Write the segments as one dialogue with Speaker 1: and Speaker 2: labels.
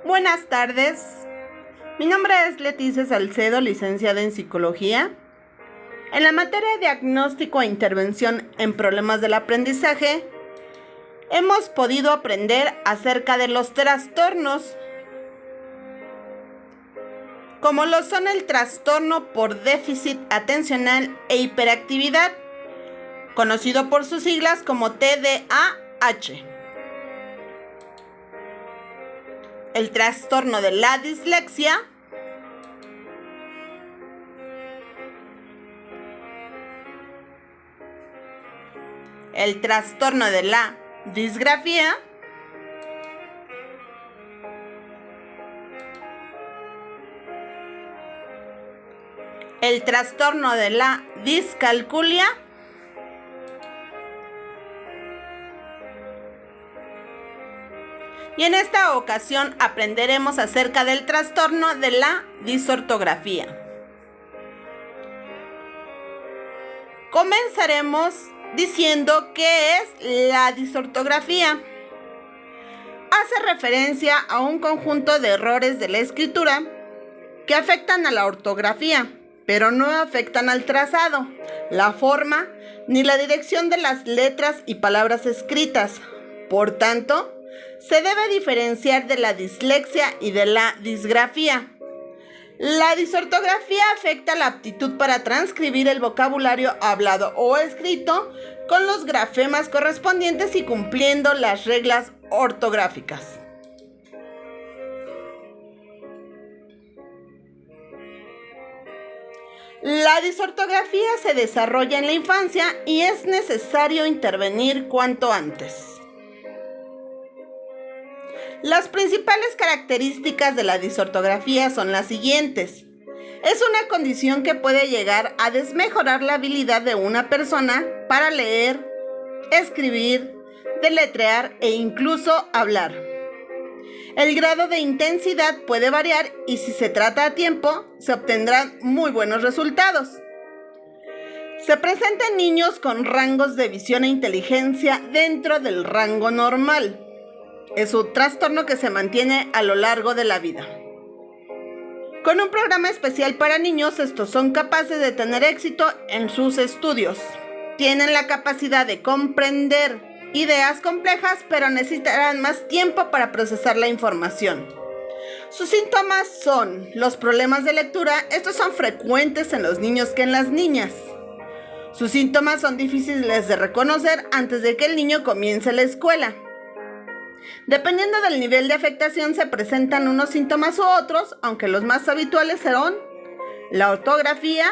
Speaker 1: Buenas tardes, mi nombre es Leticia Salcedo, licenciada en Psicología. En la materia de diagnóstico e intervención en problemas del aprendizaje, hemos podido aprender acerca de los trastornos, como lo son el trastorno por déficit atencional e hiperactividad, conocido por sus siglas como TDAH. El trastorno de la dislexia, el trastorno de la disgrafía, el trastorno de la discalculia y en esta ocasión aprenderemos acerca del trastorno de la disortografía. Comenzaremos diciendo qué es la disortografía. Hace referencia a un conjunto de errores de la escritura que afectan a la ortografía, pero no afectan al trazado, la forma ni la dirección de las letras y palabras escritas. Por tanto, se debe diferenciar de la dislexia y de la disgrafía. La disortografía afecta la aptitud para transcribir el vocabulario hablado o escrito con los grafemas correspondientes y cumpliendo las reglas ortográficas. La disortografía se desarrolla en la infancia y es necesario intervenir cuanto antes. Las principales características de la disortografía son las siguientes. Es una condición que puede llegar a desmejorar la habilidad de una persona para leer, escribir, deletrear e incluso hablar. El grado de intensidad puede variar y si se trata a tiempo, se obtendrán muy buenos resultados. Se presenta en niños con rangos de visión e inteligencia dentro del rango normal. Es un trastorno que se mantiene a lo largo de la vida. Con un programa especial para niños, estos son capaces de tener éxito en sus estudios. Tienen la capacidad de comprender ideas complejas, pero necesitarán más tiempo para procesar la información. Sus síntomas son los problemas de lectura. Estos son frecuentes en los niños que en las niñas. Sus síntomas son difíciles de reconocer antes de que el niño comience la escuela. Dependiendo del nivel de afectación se presentan unos síntomas u otros, aunque los más habituales son la ortografía,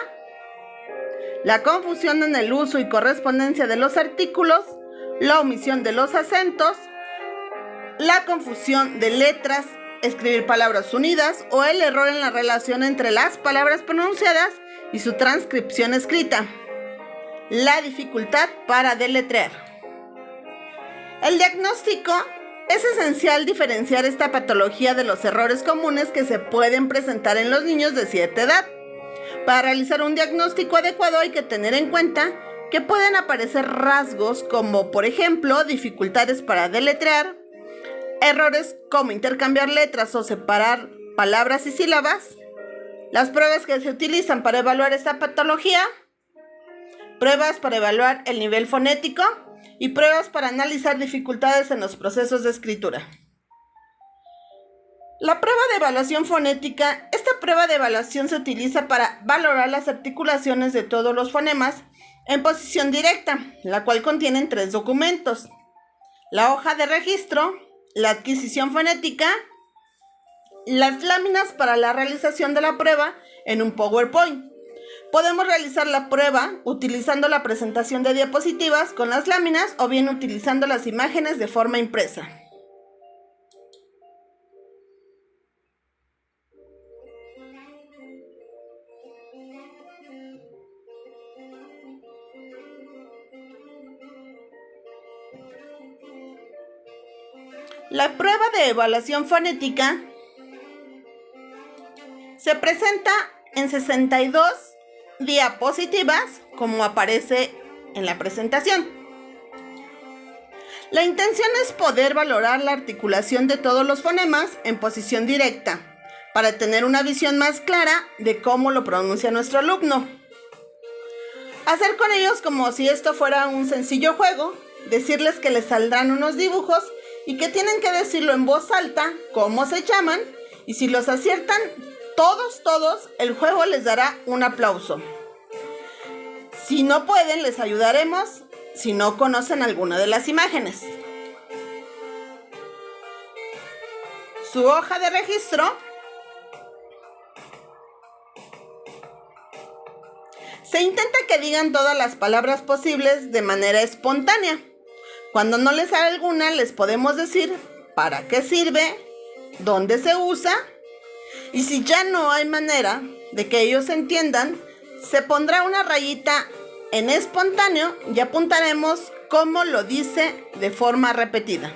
Speaker 1: la confusión en el uso y correspondencia de los artículos, la omisión de los acentos, la confusión de letras, escribir palabras unidas o el error en la relación entre las palabras pronunciadas y su transcripción escrita, la dificultad para deletrear. El diagnóstico. Es esencial diferenciar esta patología de los errores comunes que se pueden presentar en los niños de cierta edad. Para realizar un diagnóstico adecuado hay que tener en cuenta que pueden aparecer rasgos como, por ejemplo, dificultades para deletrear, errores como intercambiar letras o separar palabras y sílabas, las pruebas que se utilizan para evaluar esta patología, pruebas para evaluar el nivel fonético, y pruebas para analizar dificultades en los procesos de escritura. La prueba de evaluación fonética. Esta prueba de evaluación se utiliza para valorar las articulaciones de todos los fonemas en posición directa, la cual contiene 3 documentos: la hoja de registro, la adquisición fonética, las láminas para la realización de la prueba en un PowerPoint. Podemos realizar la prueba utilizando la presentación de diapositivas con las láminas o bien utilizando las imágenes de forma impresa. La prueba de evaluación fonética se presenta en 62 diapositivas, como aparece en la presentación. La intención es poder valorar la articulación de todos los fonemas en posición directa, para tener una visión más clara de cómo lo pronuncia nuestro alumno. Hacer con ellos como si esto fuera un sencillo juego, decirles que les saldrán unos dibujos y que tienen que decirlo en voz alta, cómo se llaman, y si los aciertan todos, el juego les dará un aplauso. Si no pueden, les ayudaremos si no conocen alguna de las imágenes. Su hoja de registro se intenta que digan todas las palabras posibles de manera espontánea. Cuando no les sale alguna, les podemos decir para qué sirve, dónde se usa, y si ya no hay manera de que ellos entiendan, se pondrá una rayita en espontáneo y apuntaremos cómo lo dice de forma repetida.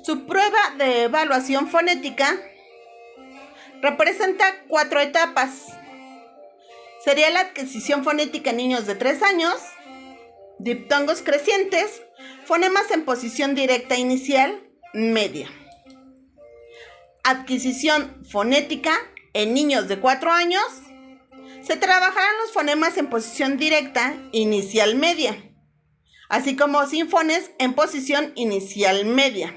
Speaker 1: Su prueba de evaluación fonética representa 4 etapas. Sería la adquisición fonética en niños de 3 años, diptongos crecientes, fonemas en posición directa inicial, media. Adquisición fonética en niños de 4 años, se trabajarán los fonemas en posición directa inicial media, así como sinfones en posición inicial media.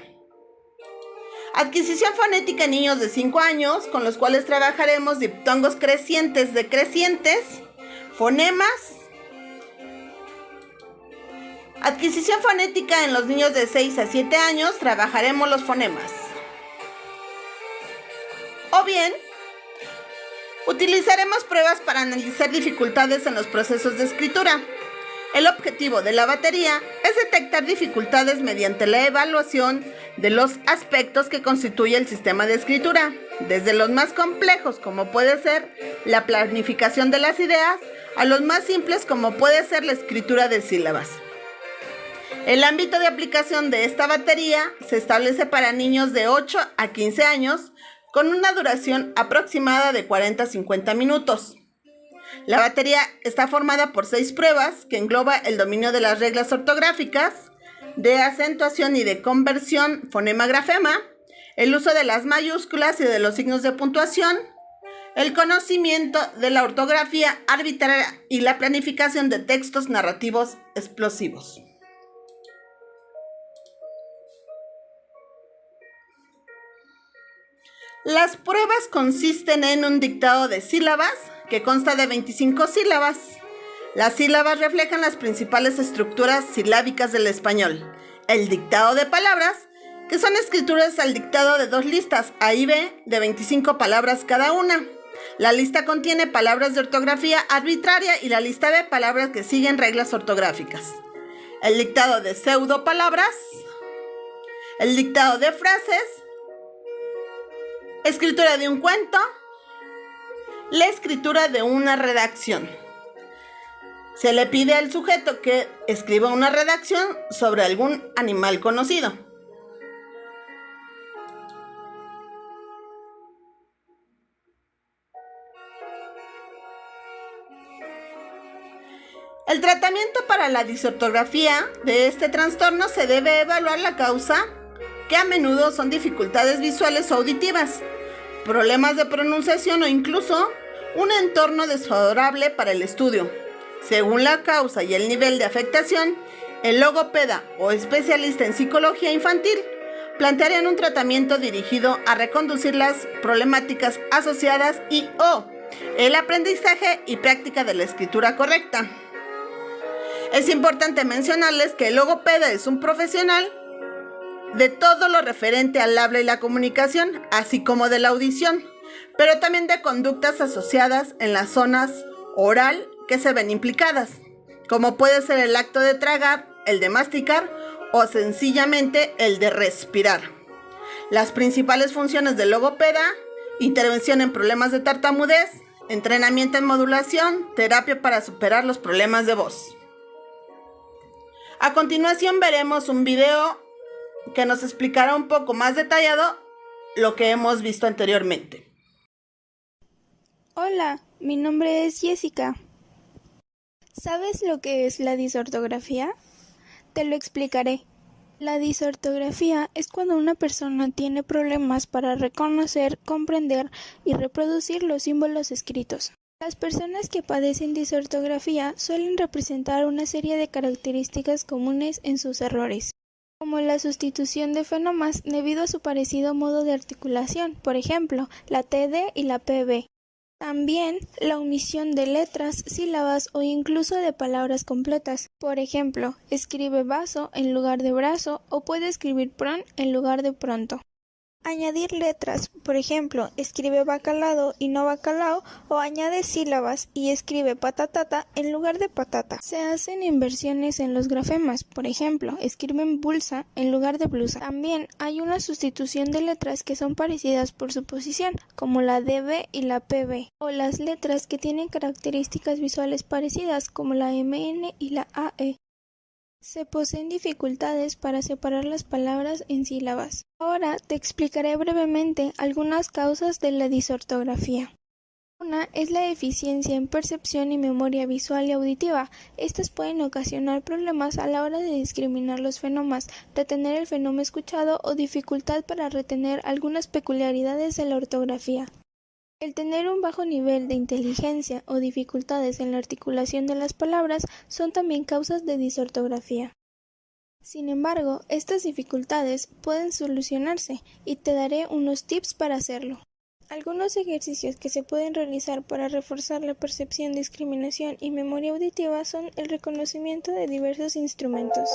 Speaker 1: Adquisición fonética en niños de 5 años, con los cuales trabajaremos diptongos crecientes de crecientes, fonemas. Adquisición fonética en los niños de 6 a 7 años, trabajaremos los fonemas. O bien, utilizaremos pruebas para analizar dificultades en los procesos de escritura. El objetivo de la batería es detectar dificultades mediante la evaluación de los aspectos que constituye el sistema de escritura, desde los más complejos, como puede ser la planificación de las ideas, a los más simples, como puede ser la escritura de sílabas. El ámbito de aplicación de esta batería se establece para niños de 8 a 15 años, con una duración aproximada de 40 a 50 minutos. La batería está formada por 6 pruebas que engloba el dominio de las reglas ortográficas, de acentuación y de conversión fonema-grafema, el uso de las mayúsculas y de los signos de puntuación, el conocimiento de la ortografía arbitraria y la planificación de textos narrativos explosivos. Las pruebas consisten en un dictado de sílabas que consta de 25 sílabas. Las sílabas reflejan las principales estructuras silábicas del español. El dictado de palabras, que son escrituras al dictado de 2 listas A y B de 25 palabras cada una. La lista contiene palabras de ortografía arbitraria y la lista B palabras que siguen reglas ortográficas. El dictado de pseudopalabras, el dictado de frases, escritura de un cuento, la escritura de una redacción. Se le pide al sujeto que escriba una redacción sobre algún animal conocido. El tratamiento para la disortografía de este trastorno se debe evaluar la causa, que a menudo son dificultades visuales o auditivas, problemas de pronunciación o incluso un entorno desfavorable para el estudio. Según la causa y el nivel de afectación, el logopeda o especialista en psicología infantil plantearían un tratamiento dirigido a reconducir las problemáticas asociadas y/o el aprendizaje y práctica de la escritura correcta. Es importante mencionarles que el logopeda es un profesional de todo lo referente al habla y la comunicación, así como de la audición, pero también de conductas asociadas en las zonas oral que se ven implicadas, como puede ser el acto de tragar, el de masticar o sencillamente el de respirar. Las principales funciones del logopeda: intervención en problemas de tartamudez, entrenamiento en modulación, terapia para superar los problemas de voz. A continuación veremos un video que nos explicará un poco más detallado lo que hemos visto anteriormente.
Speaker 2: Hola, mi nombre es Jessica. ¿Sabes lo que es la disortografía? Te lo explicaré. La disortografía es cuando una persona tiene problemas para reconocer, comprender y reproducir los símbolos escritos. Las personas que padecen disortografía suelen representar una serie de características comunes en sus errores, como la sustitución de fonemas debido a su parecido modo de articulación, por ejemplo, la TD y la PB. También la omisión de letras, sílabas o incluso de palabras completas. Por ejemplo, escribe vaso en lugar de brazo o puede escribir pron en lugar de pronto. Añadir letras, por ejemplo, escribe bacalado y no bacalao, o añade sílabas y escribe patatata en lugar de patata. Se hacen inversiones en los grafemas, por ejemplo, escriben bulsa en lugar de blusa. También hay una sustitución de letras que son parecidas por su posición, como la DB y la PB, o las letras que tienen características visuales parecidas, como la MN y la AE. Se poseen dificultades para separar las palabras en sílabas. Ahora te explicaré brevemente algunas causas de la disortografía. Una es la deficiencia en percepción y memoria visual y auditiva. Estas pueden ocasionar problemas a la hora de discriminar los fonemas, retener el fonema escuchado o dificultad para retener algunas peculiaridades de la ortografía. El tener un bajo nivel de inteligencia o dificultades en la articulación de las palabras son también causas de disortografía. Sin embargo, estas dificultades pueden solucionarse y te daré unos tips para hacerlo. Algunos ejercicios que se pueden realizar para reforzar la percepción, discriminación y memoria auditiva son el reconocimiento de diversos instrumentos.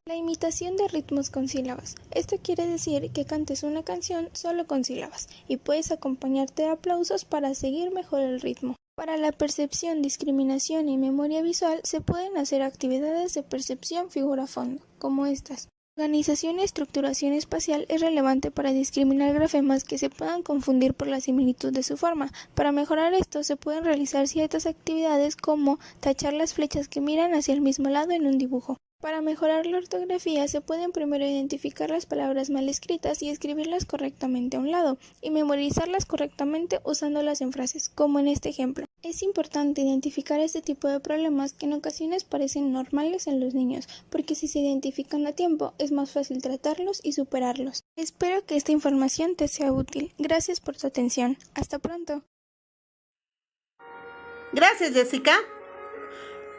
Speaker 2: La imitación de ritmos con sílabas. Esto quiere decir que cantes una canción solo con sílabas y puedes acompañarte de aplausos para seguir mejor el ritmo. Para la percepción, discriminación y memoria visual se pueden hacer actividades de percepción figura-fondo, como estas. Organización y estructuración espacial es relevante para discriminar grafemas que se puedan confundir por la similitud de su forma. Para mejorar esto se pueden realizar ciertas actividades como tachar las flechas que miran hacia el mismo lado en un dibujo. Para mejorar la ortografía se pueden primero identificar las palabras mal escritas y escribirlas correctamente a un lado, y memorizarlas correctamente usándolas en frases, como en este ejemplo. Es importante identificar este tipo de problemas que en ocasiones parecen normales en los niños, porque si se identifican a tiempo es más fácil tratarlos y superarlos. Espero que esta información te sea útil. Gracias por tu atención. Hasta pronto.
Speaker 1: Gracias, Jessica.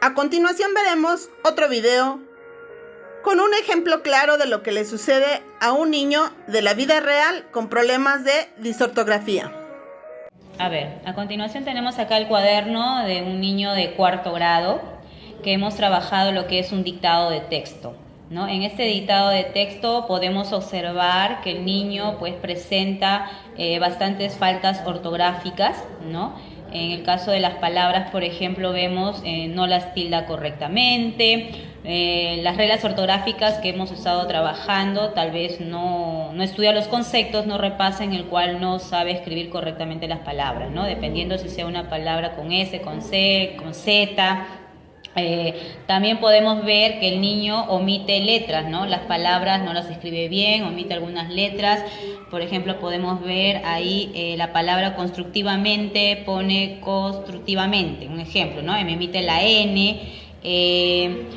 Speaker 1: A continuación veremos otro video con un ejemplo claro de lo que le sucede a un niño de la vida real con problemas de disortografía.
Speaker 3: A ver, a continuación tenemos acá el cuaderno de un niño de 4º grado que hemos trabajado lo que es un dictado de texto, ¿no? En este dictado de texto podemos observar que el niño pues presenta bastantes faltas ortográficas, ¿no? En el caso de las palabras, por ejemplo, vemos no las tilda correctamente. Las reglas ortográficas que hemos estado trabajando, tal vez no estudia los conceptos, no repasa, en el cual no sabe escribir correctamente las palabras, ¿no? Dependiendo si sea una palabra con S, con C, con Z. También podemos ver que el niño omite letras, ¿no? Las palabras no las escribe bien, omite algunas letras. Por ejemplo, podemos ver ahí la palabra constructivamente, pone constructivamente, un ejemplo, ¿no? Me omite la N.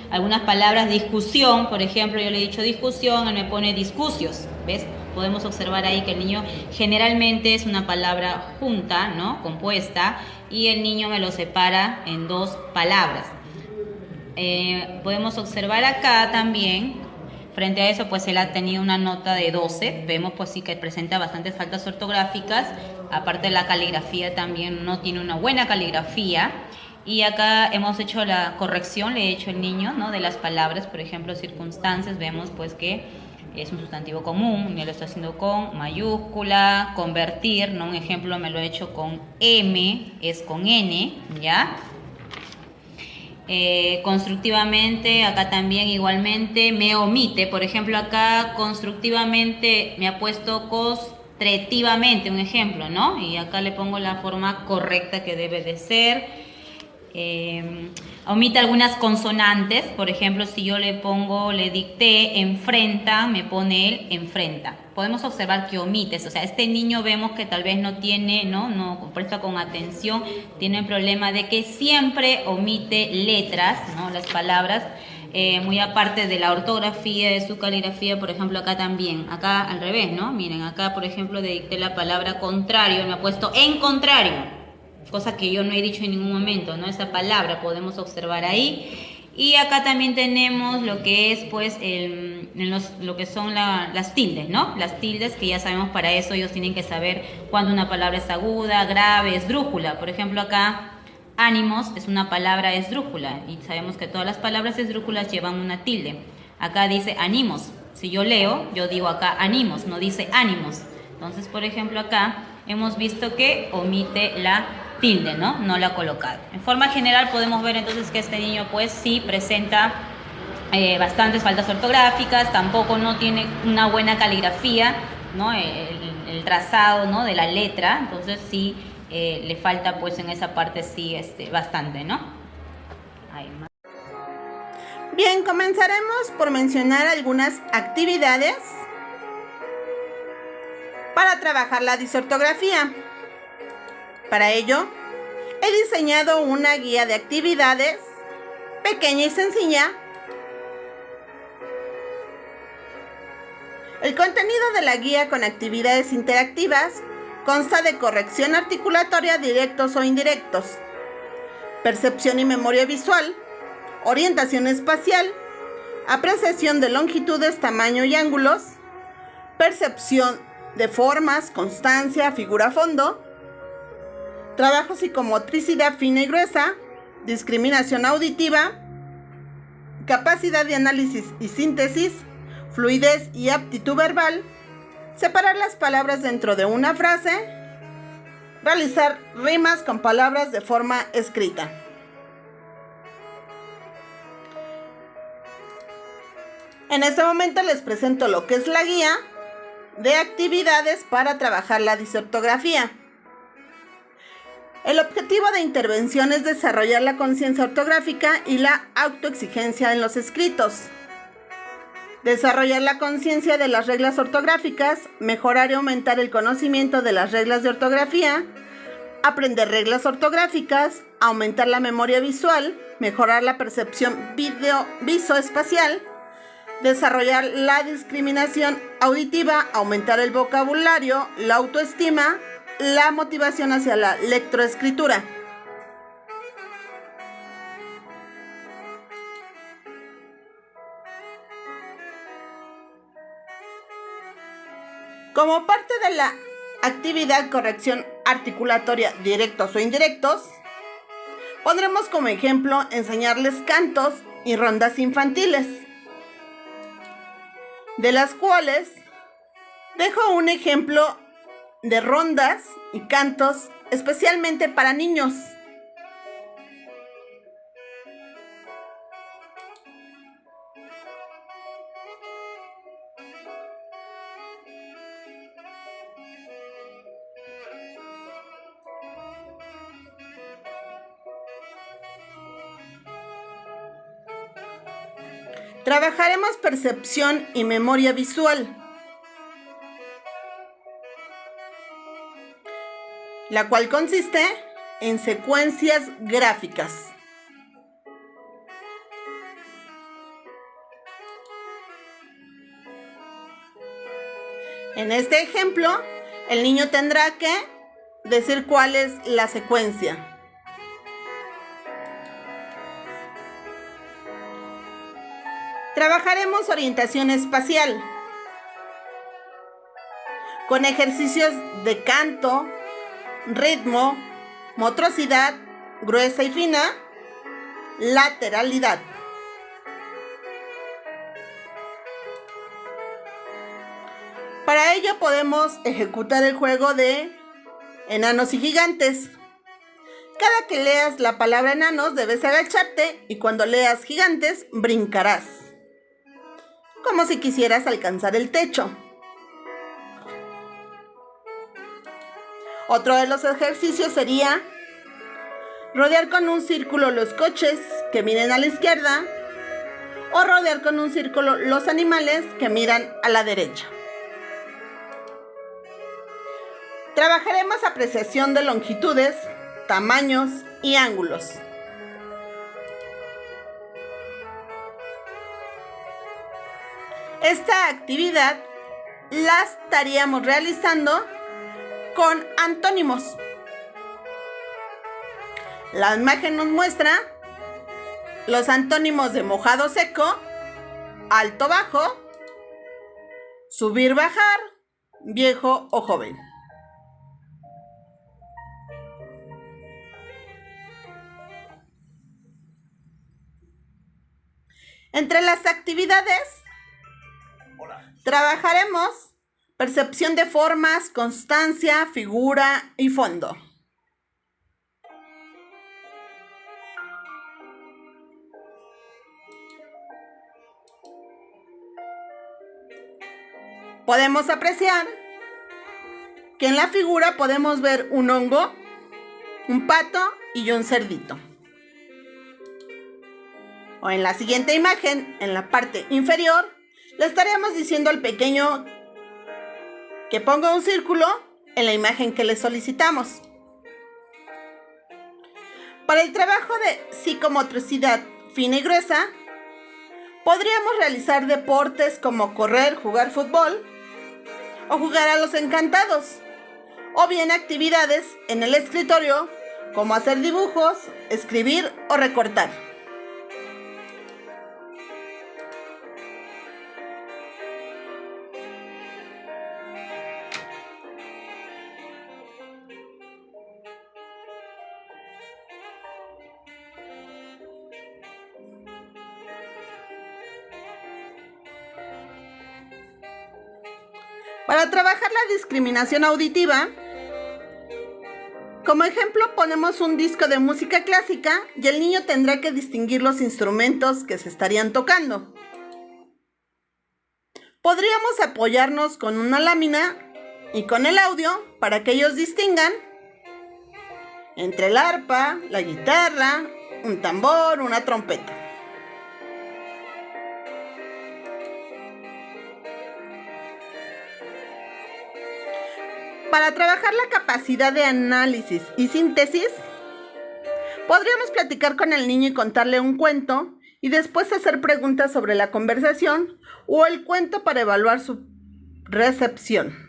Speaker 3: Algunas palabras, discusión, por ejemplo, yo le he dicho discusión, él me pone discusios, ¿ves? Podemos observar ahí que el niño generalmente es una palabra junta, ¿no? Compuesta, y el niño me lo separa en 2 palabras. Podemos observar acá también, frente a eso, pues él ha tenido una nota de 12. Vemos pues sí que presenta bastantes faltas ortográficas. Aparte de la caligrafía también no tiene una buena caligrafía. Y acá hemos hecho la corrección, le he hecho el niño, ¿no? De las palabras, por ejemplo, circunstancias. Vemos pues que es un sustantivo común, me lo está haciendo con mayúscula. Convertir, ¿no? Un ejemplo me lo he hecho con M, es con N, ¿ya? Constructivamente, acá también igualmente me omite. Por ejemplo, acá constructivamente me ha puesto constructivamente, un ejemplo, ¿no? Y acá le pongo la forma correcta que debe de ser. omite algunas consonantes. Por ejemplo, si yo le dicté enfrenta, me pone él enfrenta. Podemos observar que omites, o sea, este niño vemos que tal vez no tiene, no presta con atención, tiene el problema de que siempre omite letras, ¿no? Las palabras, muy aparte de la ortografía, de su caligrafía. Por ejemplo, acá también, acá al revés, ¿no? Miren, acá por ejemplo le dicté la palabra contrario, me ha puesto en contrario, cosa que yo no he dicho en ningún momento, ¿no? Esa palabra podemos observar ahí. Y acá también tenemos lo que es, pues, lo que son las tildes, ¿no? Las tildes, que ya sabemos, para eso ellos tienen que saber cuándo una palabra es aguda, grave, esdrújula. Por ejemplo, acá, ánimos es una palabra esdrújula, y sabemos que todas las palabras esdrújulas llevan una tilde. Acá dice ánimos. Si yo leo, yo digo acá ánimos, no dice ánimos. Entonces, por ejemplo, acá hemos visto que omite la tilde, ¿no? No la ha colocado. En forma general podemos ver entonces que este niño pues sí presenta bastantes faltas ortográficas, tampoco no tiene una buena caligrafía, ¿no? El trazado, ¿no? De la letra, entonces sí le falta pues en esa parte sí bastante, ¿no?
Speaker 1: Bien, comenzaremos por mencionar algunas actividades para trabajar la disortografía. Para ello, he diseñado una guía de actividades pequeña y sencilla. El contenido de la guía con actividades interactivas consta de corrección articulatoria, directos o indirectos, percepción y memoria visual, orientación espacial, apreciación de longitudes, tamaño y ángulos, percepción de formas, constancia, figura-fondo, trabajo psicomotricidad fina y gruesa, discriminación auditiva, capacidad de análisis y síntesis, fluidez y aptitud verbal, separar las palabras dentro de una frase, realizar rimas con palabras de forma escrita. En este momento les presento lo que es la guía de actividades para trabajar la disortografía. El objetivo de intervención es desarrollar la conciencia ortográfica y la autoexigencia en los escritos. Desarrollar la conciencia de las reglas ortográficas, mejorar y aumentar el conocimiento de las reglas de ortografía, aprender reglas ortográficas, aumentar la memoria visual, mejorar la percepción visoespacial, desarrollar la discriminación auditiva, aumentar el vocabulario, la autoestima, la motivación hacia la lectoescritura. Como parte de la actividad corrección articulatoria directos o indirectos, pondremos como ejemplo enseñarles cantos y rondas infantiles, de las cuales dejo un ejemplo de rondas y cantos especialmente para niños. Trabajaremos percepción y memoria visual, la cual consiste en secuencias gráficas. En este ejemplo, el niño tendrá que decir cuál es la secuencia. Trabajaremos orientación espacial con ejercicios de canto, ritmo, motricidad gruesa y fina, lateralidad. Para ello podemos ejecutar el juego de enanos y gigantes. Cada que leas la palabra enanos debes agacharte y cuando leas gigantes brincarás, como si quisieras alcanzar el techo. Otro de los ejercicios sería rodear con un círculo los coches que miren a la izquierda o rodear con un círculo los animales que miran a la derecha. Trabajaremos apreciación de longitudes, tamaños y ángulos. Esta actividad la estaríamos realizando con antónimos. La imagen nos muestra los antónimos de mojado seco, alto bajo, subir bajar, viejo o joven. Entre las actividades trabajaremos percepción de formas, constancia, figura y fondo. Podemos apreciar que en la figura podemos ver un hongo, un pato y un cerdito. O en la siguiente imagen, en la parte inferior, le estaríamos diciendo al pequeño que ponga un círculo en la imagen que le solicitamos. Para el trabajo de psicomotricidad fina y gruesa, podríamos realizar deportes como correr, jugar fútbol o jugar a los encantados, o bien actividades en el escritorio como hacer dibujos, escribir o recortar. Para trabajar la discriminación auditiva, como ejemplo ponemos un disco de música clásica y el niño tendrá que distinguir los instrumentos que se estarían tocando. Podríamos apoyarnos con una lámina y con el audio para que ellos distingan entre el arpa, la guitarra, un tambor, una trompeta. Para trabajar la capacidad de análisis y síntesis, podríamos platicar con el niño y contarle un cuento y después hacer preguntas sobre la conversación o el cuento para evaluar su recepción.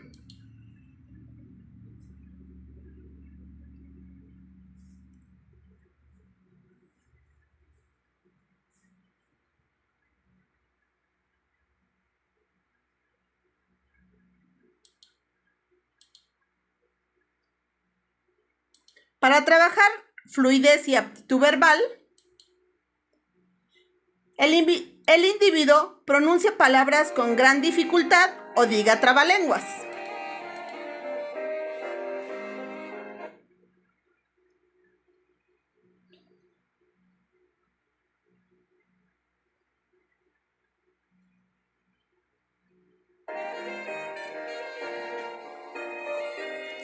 Speaker 1: Para trabajar fluidez y aptitud verbal, el individuo pronuncia palabras con gran dificultad o diga trabalenguas.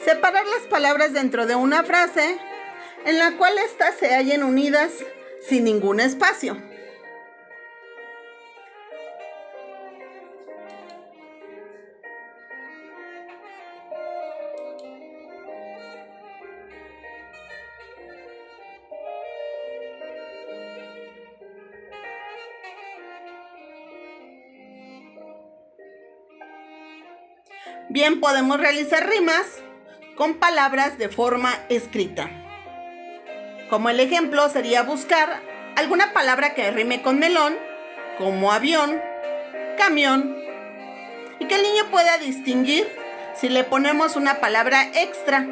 Speaker 1: Separar las palabras dentro de una frase en la cual éstas se hallen unidas sin ningún espacio. Bien, podemos realizar rimas con palabras de forma escrita. Como el ejemplo sería buscar alguna palabra que rime con melón, como avión, camión, y que el niño pueda distinguir si le ponemos una palabra extra.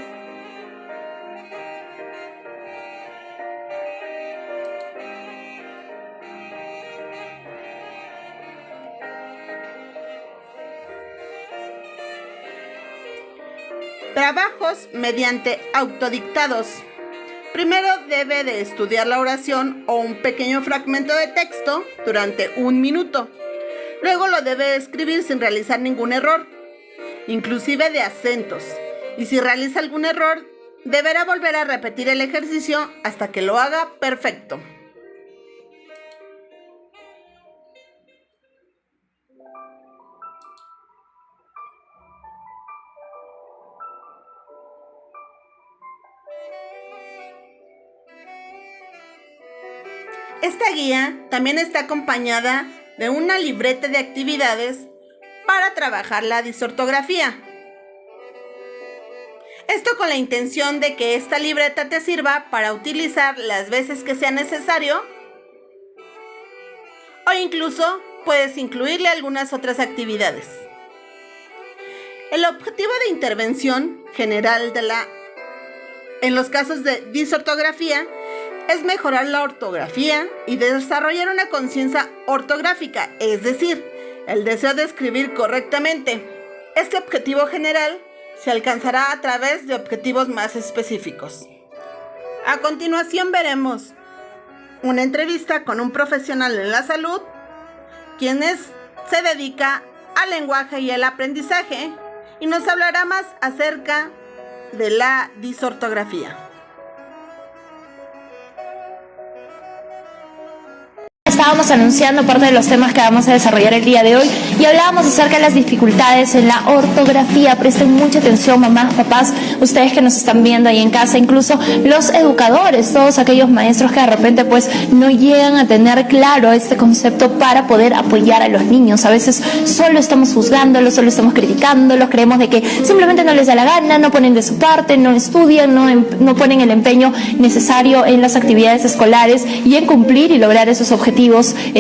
Speaker 1: Trabajos mediante autodictados. Primero debe de estudiar la oración o un pequeño fragmento de texto durante 1 minuto. Luego lo debe escribir sin realizar ningún error, inclusive de acentos. Y si realiza algún error, deberá volver a repetir el ejercicio hasta que lo haga perfecto. Esta guía también está acompañada de una libreta de actividades para trabajar la disortografía. Esto con la intención de que esta libreta te sirva para utilizar las veces que sea necesario, o incluso puedes incluirle algunas otras actividades. El objetivo de intervención general en los casos de disortografía es mejorar la ortografía y desarrollar una conciencia ortográfica, es decir, el deseo de escribir correctamente. Este objetivo general se alcanzará a través de objetivos más específicos. A continuación veremos una entrevista con un profesional en la salud, quien se dedica al lenguaje y al aprendizaje y nos hablará más acerca de la disortografía.
Speaker 4: Estábamos anunciando parte de los temas que vamos a desarrollar el día de hoy y hablábamos acerca de las dificultades en la ortografía. Presten mucha atención, mamás, papás, ustedes que nos están viendo ahí en casa, incluso los educadores, todos aquellos maestros que de repente pues no llegan a tener claro este concepto para poder apoyar a los niños. A veces solo estamos juzgándolos, solo estamos criticándolos, creemos de que simplemente no les da la gana, no ponen de su parte, no estudian, no ponen el empeño necesario en las actividades escolares y en cumplir y lograr esos objetivos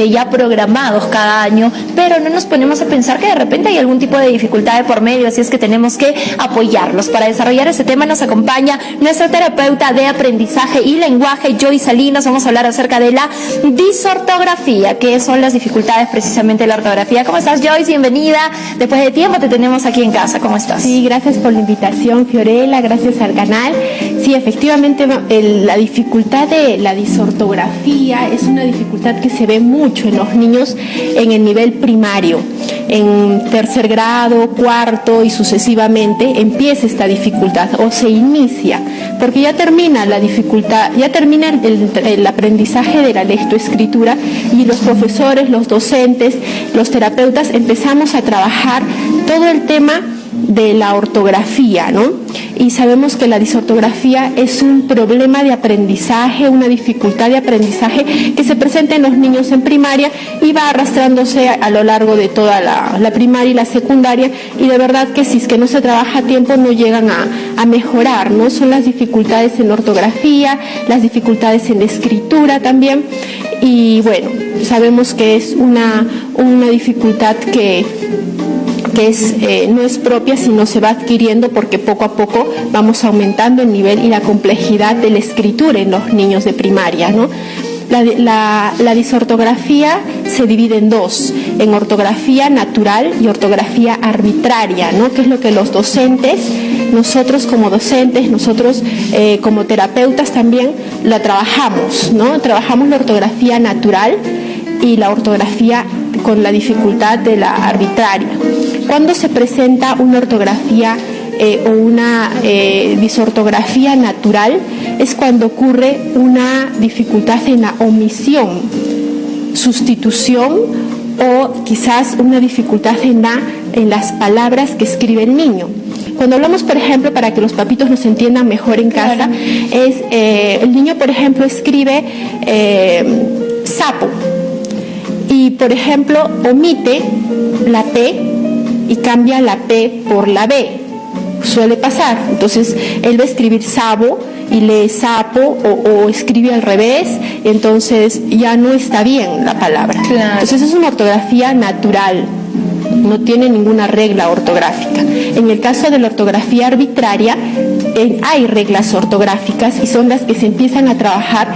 Speaker 4: ya programados cada año, pero no nos ponemos a pensar que de repente hay algún tipo de dificultad de por medio, así es que tenemos que apoyarlos. Para desarrollar este tema nos acompaña nuestra terapeuta de aprendizaje y lenguaje, Joy Salinas. Vamos a hablar acerca de la disortografía, que son las dificultades precisamente de la ortografía. ¿Cómo estás, Joy? Bienvenida. Después de tiempo te tenemos aquí en casa. ¿Cómo estás?
Speaker 5: Sí, gracias por la invitación, Fiorella, gracias al canal. Sí, efectivamente, la dificultad de la disortografía es una dificultad que se ve mucho en los niños en el nivel primario. En tercer grado, cuarto y sucesivamente empieza esta dificultad o se inicia, porque ya termina la dificultad, ya termina el aprendizaje de la lectoescritura y los profesores, los docentes, los terapeutas empezamos a trabajar todo el tema de la ortografía, ¿no? Y sabemos que la disortografía es un problema de aprendizaje, una dificultad de aprendizaje que se presenta en los niños en primaria y va arrastrándose a lo largo de toda la primaria y la secundaria, y de verdad que si es que no se trabaja a tiempo no llegan a mejorar, ¿no? Son las dificultades en la ortografía, las dificultades en la escritura también, y bueno, sabemos que es una dificultad que no es propia, sino se va adquiriendo porque poco a poco vamos aumentando el nivel y la complejidad de la escritura en los niños de primaria, ¿no? La disortografía se divide en dos, en ortografía natural y ortografía arbitraria, ¿no? Que es lo que los docentes, nosotros como docentes, nosotros como terapeutas también la trabajamos, ¿no? Trabajamos la ortografía natural y la ortografía con la dificultad de la arbitraria. Cuando se presenta una ortografía o una disortografía natural es cuando ocurre una dificultad en la omisión, sustitución o quizás una dificultad en las palabras que escribe el niño. Cuando hablamos, por ejemplo, para que los papitos nos entiendan mejor en casa, claro, es el niño, por ejemplo, escribe sapo y, por ejemplo, omite la P y cambia la P por la B. Suele pasar. Entonces, él va a escribir sabo y lee sapo o escribe al revés, entonces ya no está bien la palabra. Claro. Entonces, es una ortografía natural. No tiene ninguna regla ortográfica. En el caso de la ortografía arbitraria, hay reglas ortográficas y son las que se empiezan a trabajar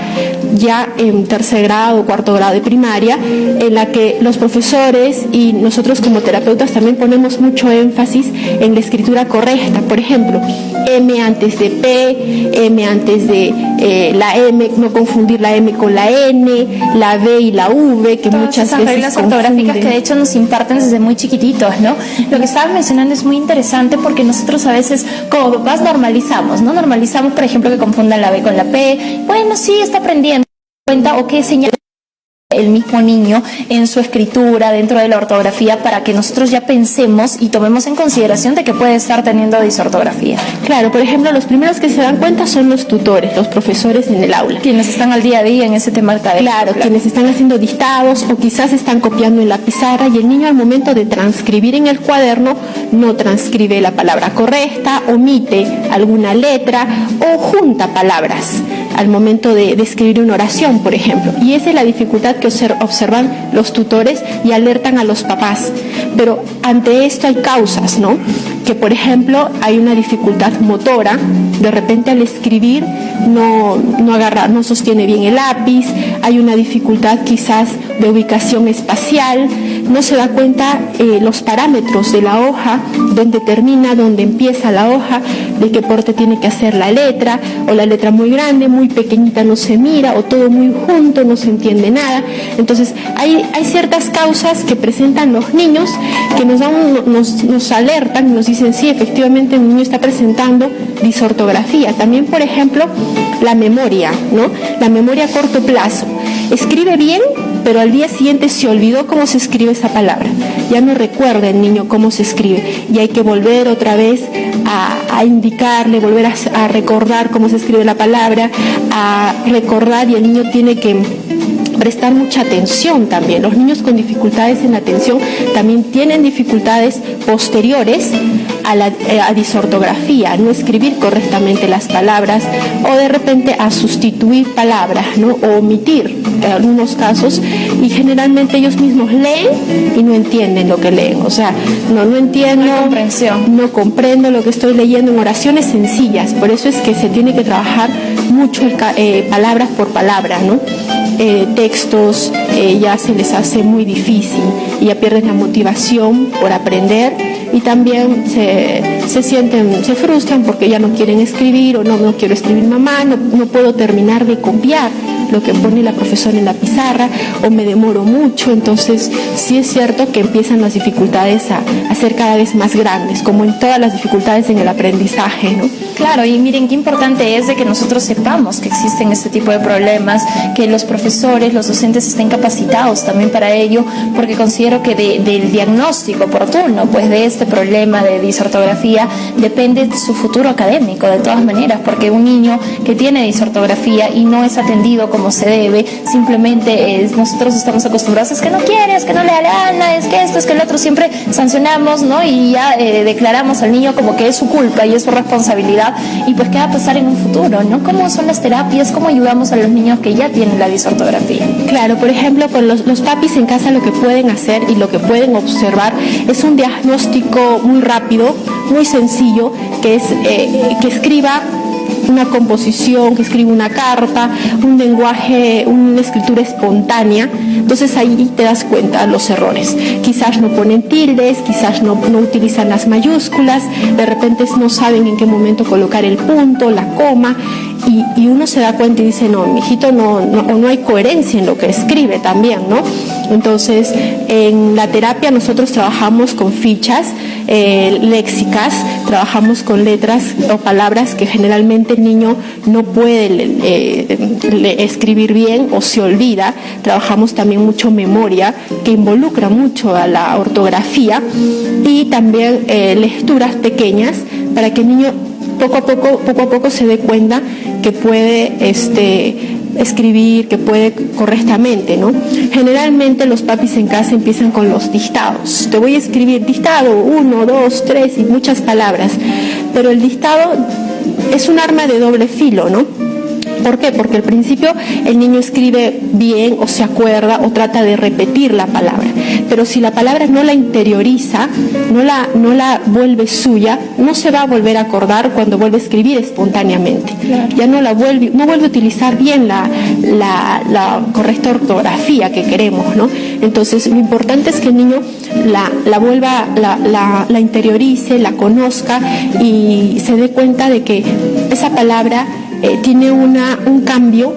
Speaker 5: ya en tercer grado o cuarto grado de primaria, en la que los profesores y nosotros como terapeutas también ponemos mucho énfasis en la escritura correcta. Por ejemplo, M antes de P, M antes de la M, no confundir la M con la N, la B y la V, que
Speaker 4: todas
Speaker 5: muchas
Speaker 4: esas
Speaker 5: veces
Speaker 4: reglas
Speaker 5: confunden.
Speaker 4: Ortográficas que de hecho nos imparten desde muy chiquitos chiquititos, ¿no? Lo que estabas mencionando es muy interesante porque nosotros a veces como papás normalizamos, ¿no? Normalizamos, por ejemplo, que confundan la B con la P. Bueno, sí, está aprendiendo. Cuenta o qué señal el mismo niño en su escritura, dentro de la ortografía, para que nosotros ya pensemos y tomemos en consideración de que puede estar teniendo disortografía.
Speaker 5: Claro, por ejemplo, los primeros que se dan cuenta son los tutores, los profesores en el aula.
Speaker 4: Quienes están al día a día en ese tema académico.
Speaker 5: Claro, quienes están haciendo dictados o quizás están copiando en la pizarra y el niño al momento de transcribir en el cuaderno no transcribe la palabra correcta, omite alguna letra o junta palabras al momento de escribir una oración, por ejemplo. Y esa es la dificultad que observan los tutores y alertan a los papás. Pero ante esto hay causas, ¿no? Que, por ejemplo, hay una dificultad motora, de repente al escribir no sostiene bien el lápiz, hay una dificultad quizás de ubicación espacial, no se da cuenta los parámetros de la hoja, dónde termina, dónde empieza la hoja, de qué porte tiene que hacer la letra, o la letra muy grande, muy pequeñita no se mira, o todo muy junto, no se entiende nada. Entonces hay ciertas causas que presentan los niños que nos alertan y nos dicen, sí, efectivamente el niño está presentando disortografía. También, por ejemplo, la memoria, ¿no? La memoria a corto plazo. Escribe bien, pero al día siguiente se olvidó cómo se escribe esa palabra. Ya no recuerda el niño cómo se escribe y hay que volver otra vez a indicarle, volver a recordar cómo se escribe la palabra, a recordar, y el niño tiene que prestar mucha atención también. Los niños con dificultades en la atención también tienen dificultades posteriores a la disortografía, a no escribir correctamente las palabras o de repente a sustituir palabras, ¿no? O omitir en algunos casos, y generalmente ellos mismos leen y no entienden lo que leen. O sea, no entiendo, no comprendo lo que estoy leyendo en oraciones sencillas. Por eso es que se tiene que trabajar mucho palabras por palabra, ¿no? Textos ya se les hace muy difícil y ya pierden la motivación por aprender, y también se frustran porque ya no quieren escribir, o no quiero escribir mamá, no puedo terminar de copiar lo que pone la profesora en la pizarra, o me demoro mucho. Entonces sí es cierto que empiezan las dificultades a ser cada vez más grandes, como en todas las dificultades en el aprendizaje, ¿no?
Speaker 4: Claro, y miren qué importante es de que nosotros sepamos que existen este tipo de problemas, que los profesores, los docentes estén capacitados también para ello, porque considero que del diagnóstico oportuno, pues de este problema de disortografía, depende su futuro académico, de todas maneras, porque un niño que tiene disortografía y no es atendido como se debe, simplemente nosotros estamos acostumbrados, es que no quiere, es que no le da gana, es que esto, es que el otro, siempre sancionamos, ¿no? Y ya declaramos al niño como que es su culpa y es su responsabilidad. Y pues, ¿qué va a pasar en un futuro, no? ¿Cómo son las terapias? ¿Cómo ayudamos a los niños que ya tienen la disortografía?
Speaker 5: Claro, por ejemplo, con los papis en casa lo que pueden hacer y lo que pueden observar es un diagnóstico muy rápido, muy sencillo, que es que escriba una composición, que escribe una carta, un lenguaje, una escritura espontánea. Entonces ahí te das cuenta de los errores. Quizás no ponen tildes, quizás no utilizan las mayúsculas, de repente no saben en qué momento colocar el punto, la coma, y uno se da cuenta y dice, no, mijito, no hay coherencia en lo que escribe también, ¿no? Entonces, en la terapia nosotros trabajamos con fichas léxicas, trabajamos con letras o palabras que generalmente el niño no puede escribir bien o se olvida. Trabajamos también mucho memoria, que involucra mucho a la ortografía, y también lecturas pequeñas para que el niño poco a poco se dé cuenta que puede escribir, que puede correctamente, ¿no? Generalmente los papis en casa empiezan con los dictados. Te voy a escribir dictado 1, 2, 3 y muchas palabras, pero el dictado es un arma de doble filo, ¿no? ¿Por qué? Porque al principio el niño escribe bien o se acuerda o trata de repetir la palabra, pero si la palabra no la interioriza, no la vuelve suya, no se va a volver a acordar cuando vuelve a escribir espontáneamente. Claro. Ya no vuelve a utilizar bien la correcta ortografía que queremos, ¿no? Entonces lo importante es que el niño la interiorice, la conozca y se dé cuenta de que esa palabra tiene un cambio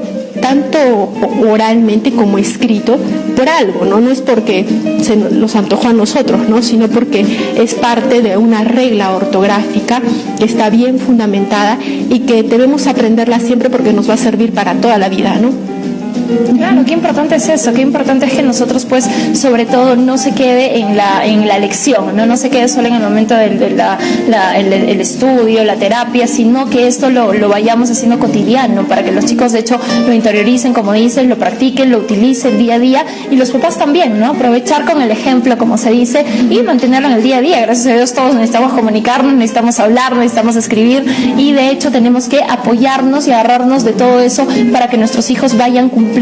Speaker 5: tanto oralmente como escrito, por algo, ¿no? No es porque se nos antojó a nosotros, ¿no? Sino porque es parte de una regla ortográfica que está bien fundamentada y que debemos aprenderla siempre porque nos va a servir para toda la vida, ¿no?
Speaker 4: Claro, qué importante es eso, qué importante es que nosotros pues sobre todo no se quede en la lección, no se quede solo en el momento del el estudio, la terapia, sino que esto lo vayamos haciendo cotidiano para que los chicos de hecho lo interioricen, como dicen, lo practiquen, lo utilicen día a día y los papás también, ¿no? Aprovechar con el ejemplo, como se dice, y mantenerlo en el día a día. Gracias a Dios todos necesitamos comunicarnos, necesitamos hablar, necesitamos escribir y de hecho tenemos que apoyarnos y agarrarnos de todo eso para que nuestros hijos vayan cumpliendo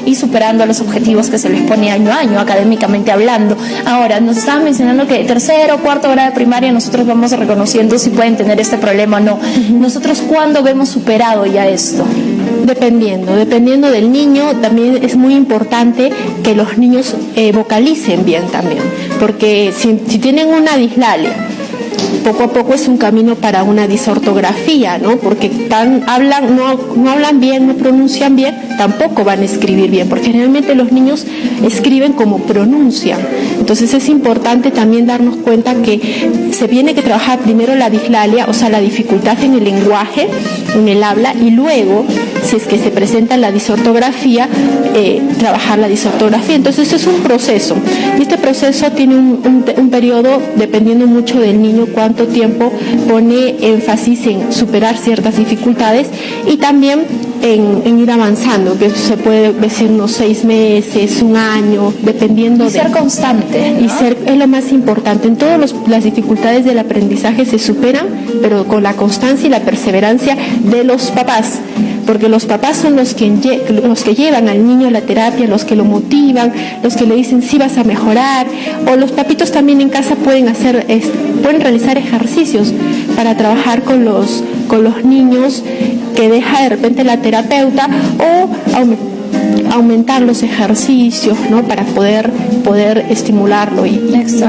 Speaker 4: y superando los objetivos que se les pone año a año, académicamente hablando. Ahora, nos estaban mencionando que tercero o cuarto grado de primaria nosotros vamos reconociendo si pueden tener este problema o no. ¿Nosotros cuándo vemos superado ya esto?
Speaker 5: Dependiendo del niño, también es muy importante que los niños vocalicen bien también, porque si tienen una dislalia, poco a poco es un camino para una disortografía, ¿no? Porque no hablan bien, no pronuncian bien, tampoco van a escribir bien, porque generalmente los niños escriben como pronuncian. Entonces es importante también darnos cuenta que se tiene que trabajar primero la dislalia, o sea, la dificultad en el lenguaje, en el habla, y luego, si es que se presenta la disortografía, trabajar la disortografía. Entonces es un proceso, y este proceso tiene un periodo, dependiendo mucho del niño, cuánto tiempo pone énfasis en superar ciertas dificultades y también en ir avanzando, que se puede decir unos 6 meses, un año, dependiendo de...
Speaker 4: ser constante, ¿no?
Speaker 5: Y es lo más importante. En todas las dificultades del aprendizaje se superan, pero con la constancia y la perseverancia de los papás, porque los papás son los que llevan al niño a la terapia, los que lo motivan, los que le dicen sí vas a mejorar, o los papitos también en casa pueden realizar ejercicios para trabajar con los niños que deja de repente la terapeuta, o aumentar los ejercicios, ¿no? Para poder estimularlo y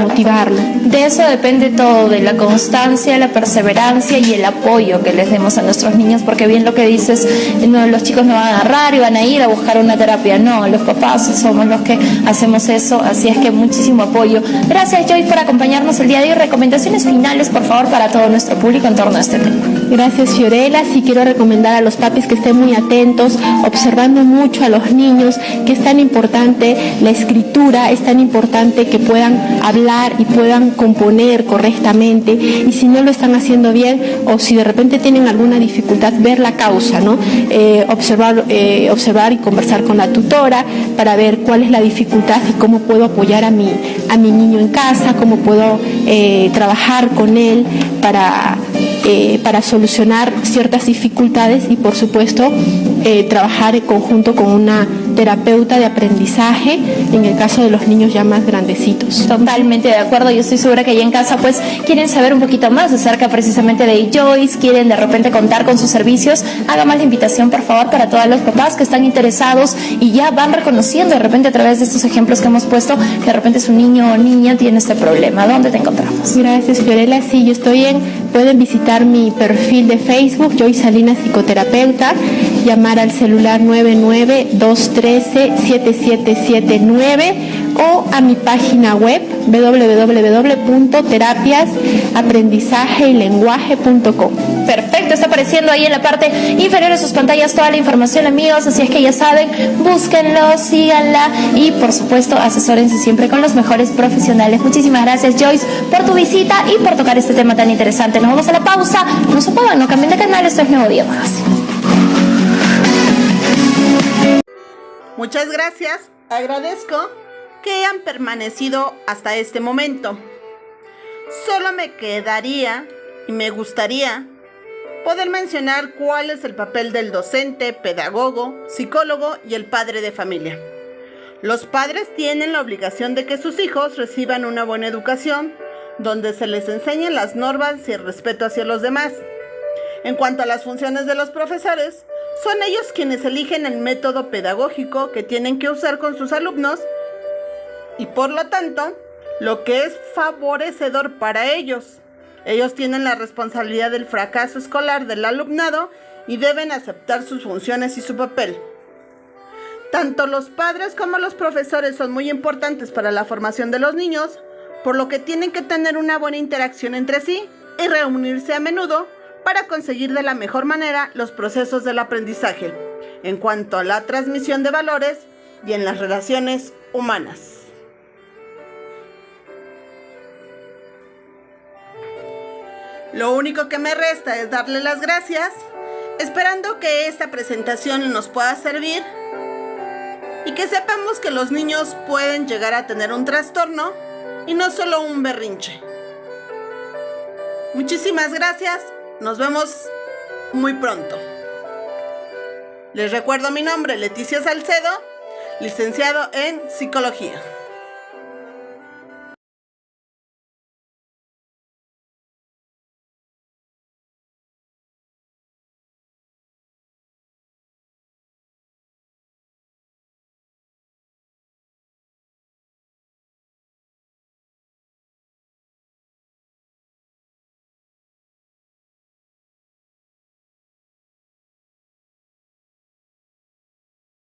Speaker 5: motivarlo.
Speaker 4: De eso depende todo, de la constancia, la perseverancia y el apoyo que les demos a nuestros niños, porque bien lo que dices, no, los chicos no van a agarrar y van a ir a buscar una terapia, no, los papás somos los que hacemos eso, así es que muchísimo apoyo. Gracias, Joyce, por acompañarnos el día de hoy. Recomendaciones finales, por favor, para todo nuestro público en torno a este tema.
Speaker 5: Gracias, Fiorella. Sí, quiero recomendar a los papis que estén muy atentos, observando mucho a los niños, que es tan importante la escritura, es tan importante que puedan hablar y puedan componer correctamente, y si no lo están haciendo bien o si de repente tienen alguna dificultad, ver la causa, ¿no? Observar y conversar con la tutora para ver cuál es la dificultad y cómo puedo apoyar a mi niño en casa, cómo puedo trabajar con él para solucionar ciertas dificultades y, por supuesto, trabajar en conjunto con una terapeuta de aprendizaje en el caso de los niños ya más grandecitos.
Speaker 4: Totalmente de acuerdo. Yo estoy segura que allá en casa pues quieren saber un poquito más acerca precisamente de Joyce, quieren de repente contar con sus servicios. Haga más la invitación, por favor, para todos los papás que están interesados y ya van reconociendo de repente a través de estos ejemplos que hemos puesto que de repente su niño o niña tiene este problema. ¿Dónde te encontramos?
Speaker 5: Gracias, Fiorella. Sí, yo estoy pueden visitar mi perfil de Facebook, Joyce Salinas, psicoterapeuta, llamar al celular 992137779 o a mi página web www.terapiasaprendizajeYlenguaje.com.
Speaker 4: Perfecto, está apareciendo ahí en la parte inferior de sus pantallas toda la información, amigos, así es que ya saben, búsquenlo, síganla y por supuesto asesórense siempre con los mejores profesionales. Muchísimas gracias, Joyce, por tu visita y por tocar este tema tan interesante. Nos vamos a la pausa, no se muevan, no cambien de canal, esto es Nuevo Día Más.
Speaker 1: Muchas gracias, agradezco que hayan permanecido hasta este momento. Solo me quedaría y me gustaría poder mencionar cuál es el papel del docente, pedagogo, psicólogo y el padre de familia. Los padres tienen la obligación de que sus hijos reciban una buena educación, donde se les enseñen las normas y el respeto hacia los demás. En cuanto a las funciones de los profesores, son ellos quienes eligen el método pedagógico que tienen que usar con sus alumnos y por lo tanto, lo que es favorecedor para ellos. Ellos tienen la responsabilidad del fracaso escolar del alumnado y deben aceptar sus funciones y su papel. Tanto los padres como los profesores son muy importantes para la formación de los niños, por lo que tienen que tener una buena interacción entre sí y reunirse a menudo para conseguir de la mejor manera los procesos del aprendizaje en cuanto a la transmisión de valores y en las relaciones humanas. Lo único que me resta es darle las gracias, esperando que esta presentación nos pueda servir y que sepamos que los niños pueden llegar a tener un trastorno y no solo un berrinche. Muchísimas gracias, nos vemos muy pronto. Les recuerdo mi nombre, Leticia Salcedo, licenciado en Psicología.